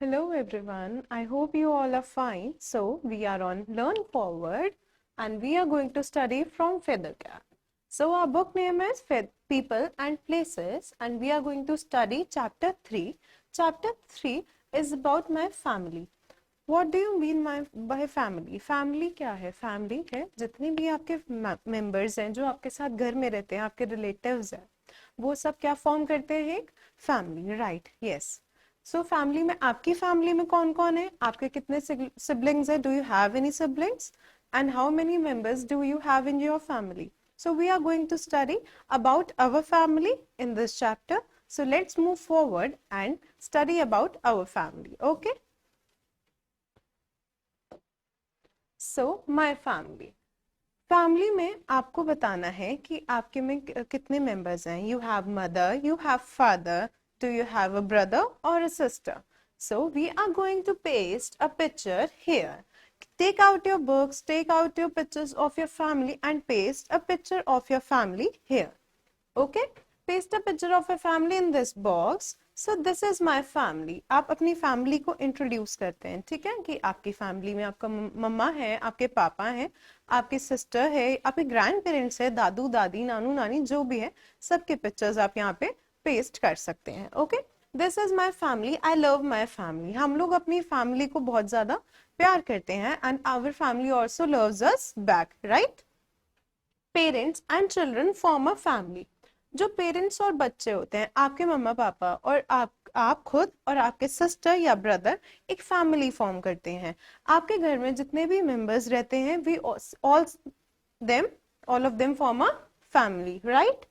Hello everyone, I hope you all are fine. So we are on Learn Forward and we are going to study from Feathercap. So our book name is People and Places and we are going to study chapter 3. Chapter 3 is about my family. What do you mean by family? Family क्या है? Family है जितने भी आपके members हैं जो आपके साथ घर में रहते हैं, आपके relatives हैं, वो सब क्या form करते हैं? एक family, right? Yes. So family में आपकी फैमिली में कौन कौन है, आपके कितने सिबलिंग्स है, do you have any siblings and how many members do you have in your family. So we are going to study about our family in this chapter. So let's move forward and study about our family. Okay? So my family. Family में आपको बताना है कि आपके में कितने members हैं. You have mother, you have father. Do you have a brother or a sister? So we are going to paste a picture here. Take out your books, take out your pictures of your family and paste a picture of your family here. Okay? Paste a picture of a family in this box. So this is my family. आप अपनी family को introduce करते हैं, ठीक है, कि आपकी family में आपका मम्मा है, आपके पापा हैं, आपकी सिस्टर है, आपके ग्रैंड पेरेंट्स है, दादू दादी, नानू नानी, जो भी है, सबके पिक्चर्स आप यहाँ पे पेस्ट कर सकते हैं. Okay, this is my family. I love my family. हम लोग अपनी फैमिली को बहुत ज्यादा प्यार करते हैं and our family also loves us back, right. Parents and children form a family. जो पेरेंट्स और बच्चे होते हैं, आपके मम्मा पापा और आप खुद और आपके सिस्टर या ब्रदर एक फैमिली फॉर्म करते हैं. आपके घर में जितने भी मेंबर्स रहते हैं, we all of them form a family, right.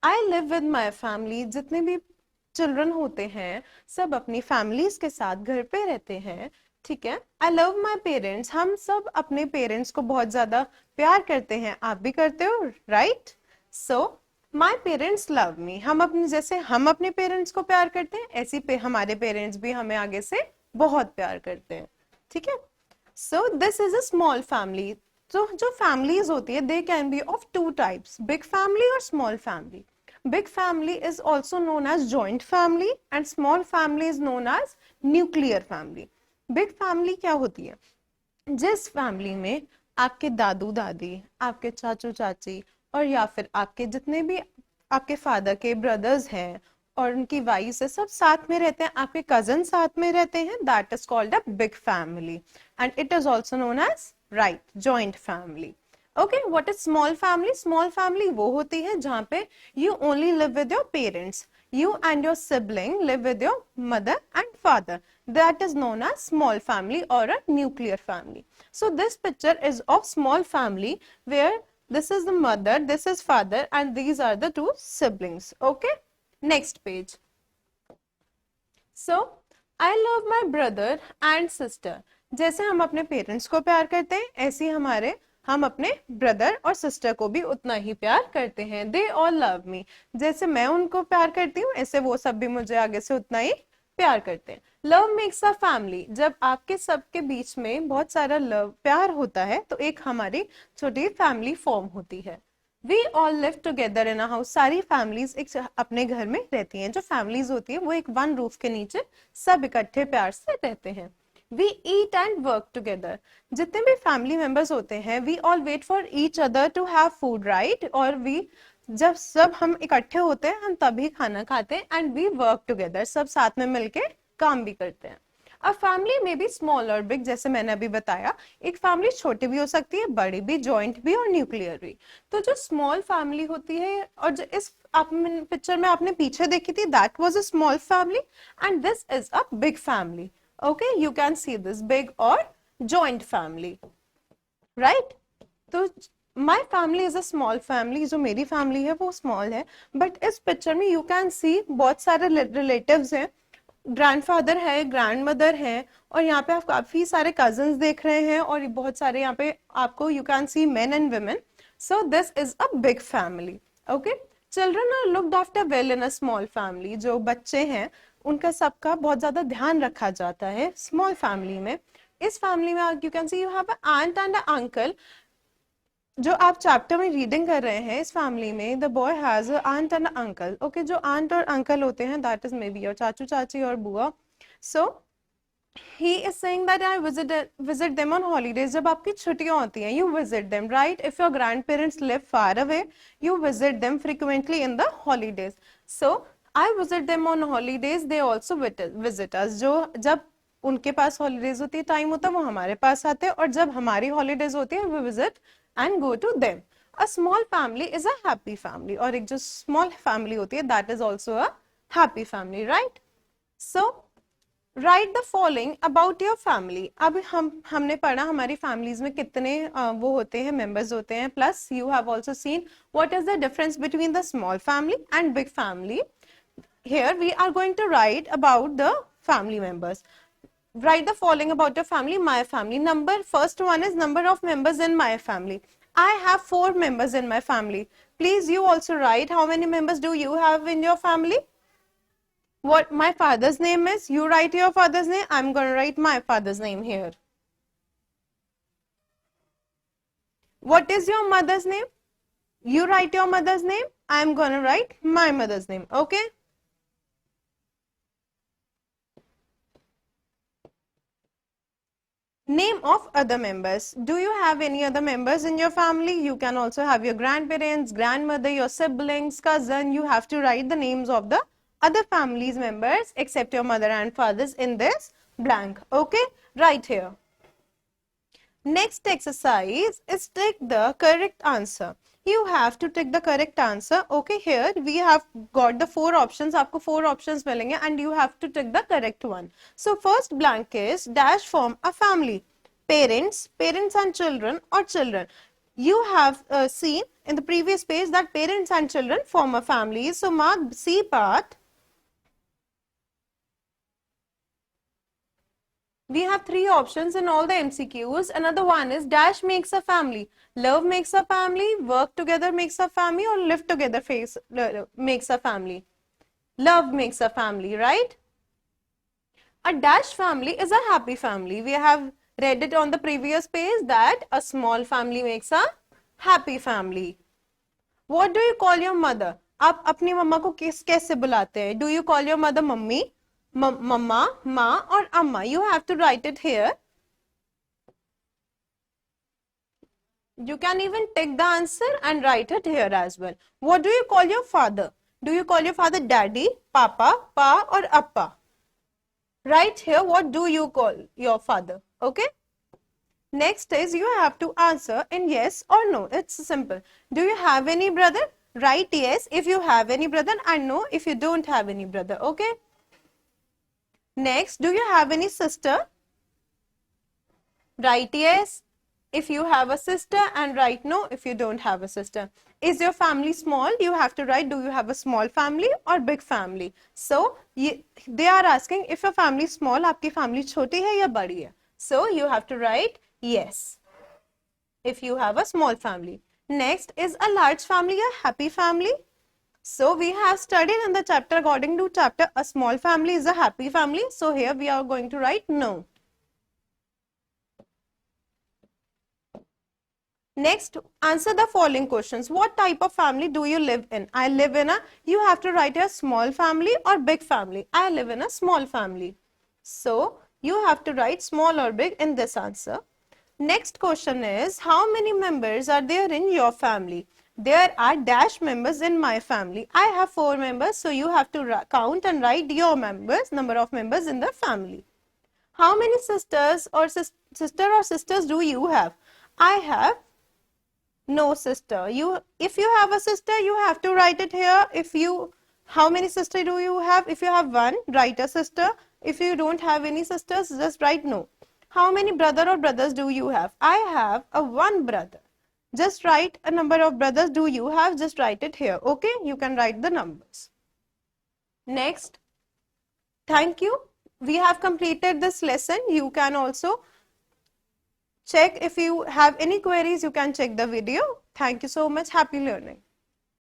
I live with my family. जितने भी चिल्ड्रन होते हैं सब अपनी फैमिलीज के साथ घर पे रहते हैं, ठीक है. I love my parents. हम सब अपने पेरेंट्स को बहुत ज्यादा प्यार करते हैं. आप भी करते हो, right. So my parents love me. हम अपने पेरेंट्स को प्यार करते हैं, ऐसी हमारे पेरेंट्स भी हमें आगे से बहुत प्यार करते हैं, ठीक है. So this is a small family. तो जो फैमिलीज होती है, they can be of two types, big family और small family. Big family is also known as joint family and small family is known as nuclear family. Big family क्या होती है? जिस family में आपके दादू दादी, आपके चाचू चाची और या फिर आपके जितने भी आपके फादर के ब्रदर्स हैं और उनकी वाइफ है, सब साथ में रहते हैं, आपके कजन साथ में रहते हैं, that is called a big family and it is also known as, right, joint family. Okay, what is small family? Small family वो होती है जहां पे you only live with your parents, you and your sibling live with your mother and father. That is known as small family और a nuclear family. So this picture is of small family where this is the mother, this is father and these are the two siblings. Okay, next page. So I love my brother and sister. जैसे हम अपने parents को प्यार करते हैं, ऐसे हम अपने ब्रदर और सिस्टर को भी उतना ही प्यार करते हैं. They all love me. जैसे मैं उनको प्यार करती हूँ, ऐसे वो सब भी मुझे आगे से उतना ही प्यार करते हैं. Love makes a family. जब आपके सबके बीच में बहुत सारा लव प्यार होता है तो एक हमारी छोटी फैमिली फॉर्म होती है. We all live together in a house. सारी फैमिलीज एक अपने घर में रहती हैं. जो फैमिलीज होती है वो एक वन रूफ के नीचे सब इकट्ठे प्यार से रहते हैं. We eat and work together. जितने भी फैमिली मेंबर्स होते हैं, we all wait for each other to have food, right. और जब सब हम इकट्ठे होते हैं, हम तभी खाना खाते हैं एंड वी वर्क टुगेदर. सब साथ में मिलके काम भी करते हैं. अ फैमिली में भी स्मॉल और बिग. जैसे मैंने अभी बताया, एक फैमिली छोटी भी हो सकती है, बड़ी भी, जॉइंट भी और न्यूक्लियर भी. तो जो स्मॉल फैमिली होती है और जो इस पिक्चर में आपने पीछे देखी थी, that was a small family and this is a big family. Okay, you can see this big और जॉइंट फैमिली, राइट. तो my family is a small family. जो मेरी फैमिली है वो स्मॉल है, बट इस पिक्चर में यू कैन सी बहुत सारे रिलेटिव्स हैं. ग्रैंडफादर है, ग्रैंड मदर है और यहाँ पे आप काफी सारे कजन्स देख रहे हैं और बहुत सारे यहाँ पे आपको you can see men and women. So this is a big family. Okay, children are looked after well in a small family. जो बच्चे हैं उनका सबका बहुत ज्यादा ध्यान रखा जाता है स्मॉल फैमिली में. इस फैमिली में you can see you have a aunt and a uncle. जो आप चैप्टर में रीडिंग कर रहे हैं, इस फैमिली में the boy has a aunt and uncle. Okay, जो आंट और अंकल होते हैं that is maybe your chachu chachi और बुआ. So he is saying that I visit them on holidays. जब आपकी छुट्टियां होती हैं, you visit them, right? If your grandparents live far away, you visit them frequently in the holidays. So I visit them on holidays. They also visit us. जो जब उनके पास holidays होती है, time होता है, वो हमारे पास आते हैं, और जब हमारी holidays होती है, we visit and go to them. A small family is a happy family. और एक जो small family होती है, that is also a happy family, right? So right the following about your family. अब हमने पढ़ा हमारी फैमिलीज में कितने वो होते हैं, मेंबर्स होते हैं, plus you have also seen what is the difference between the small family and big family. Here we are going to write about the family members. Write the following about your family. My family. First one is number of members in my family. I have 4 members in my family. Please you also write how many members do you have in your family. What my father's name is, you write your father's name. I'm going to write my father's name here. What is your mother's name? You write your mother's name. I'm going to write my mother's name. Okay. Name of other members. Do you have any other members in your family? You can also have your grandparents, grandmother, your siblings, cousin. You have to write the names of the other family's members except your mother and father's in this blank. Okay, right here. Next exercise is take the correct answer. You have to take the correct answer. Okay, here we have got the 4 options. आपको 4 options मिलेंगे and you have to take the correct one. So first blank is dash form a family. Parents, parents and children, or children. You have seen in the previous page that parents and children form a family. So mark C part. We have 3 options in all the MCQs. Another one is dash makes a family. Love makes a family, work together makes a family, or live together makes a family. Love makes a family, right? A dash family is a happy family. We have read it on the previous page that a small family makes a happy family. What do you call your mother? आप अपनी मम्मा को कैसे बुलाते हैं? Do you call your mother mummy? Mama, ma, or amma? You have to write it here. You can even take the answer and write it here as well. What do you call your father? Do you call your father daddy, papa, pa, or appa? Right here, what do you call your father? Okay. Next is you have to answer in yes or no. It's simple. Do you have any brother? Write yes if you have any brother and no if you don't have any brother. Okay. Next, do you have any sister? Write yes if you have a sister and write no if you don't have a sister. Is your family small? You have to write do you have a small family or big family. So, they are asking if your family is small, आपकी family छोटी है या बड़ी है. So, you have to write yes if you have a small family. Next, is a large family a happy family? So we have studied in the chapter, according to chapter, a small family is a happy family. So here we are going to write no. Next, answer the following questions. What type of family do you live in? I live in a, you have to write a small family or big family. I live in a small family. So you have to write small or big in this answer. Next question is, how many members are there in your family? There are dash members in my family. I have 4 members, so you have to count and write your members, number of members in the family. How many sisters or sisters do you have? I have no sister. If you have a sister, you have to write it here. How many sisters do you have? If you have 1, write a sister. If you don't have any sisters, just write no. How many brother or brothers do you have? I have a 1 brother. Just write a number of brothers do you have, just write it here. Okay, you can write the numbers. Next, thank you. We have completed this lesson. You can also check if you have any queries, you can check the video. Thank you so much. Happy learning.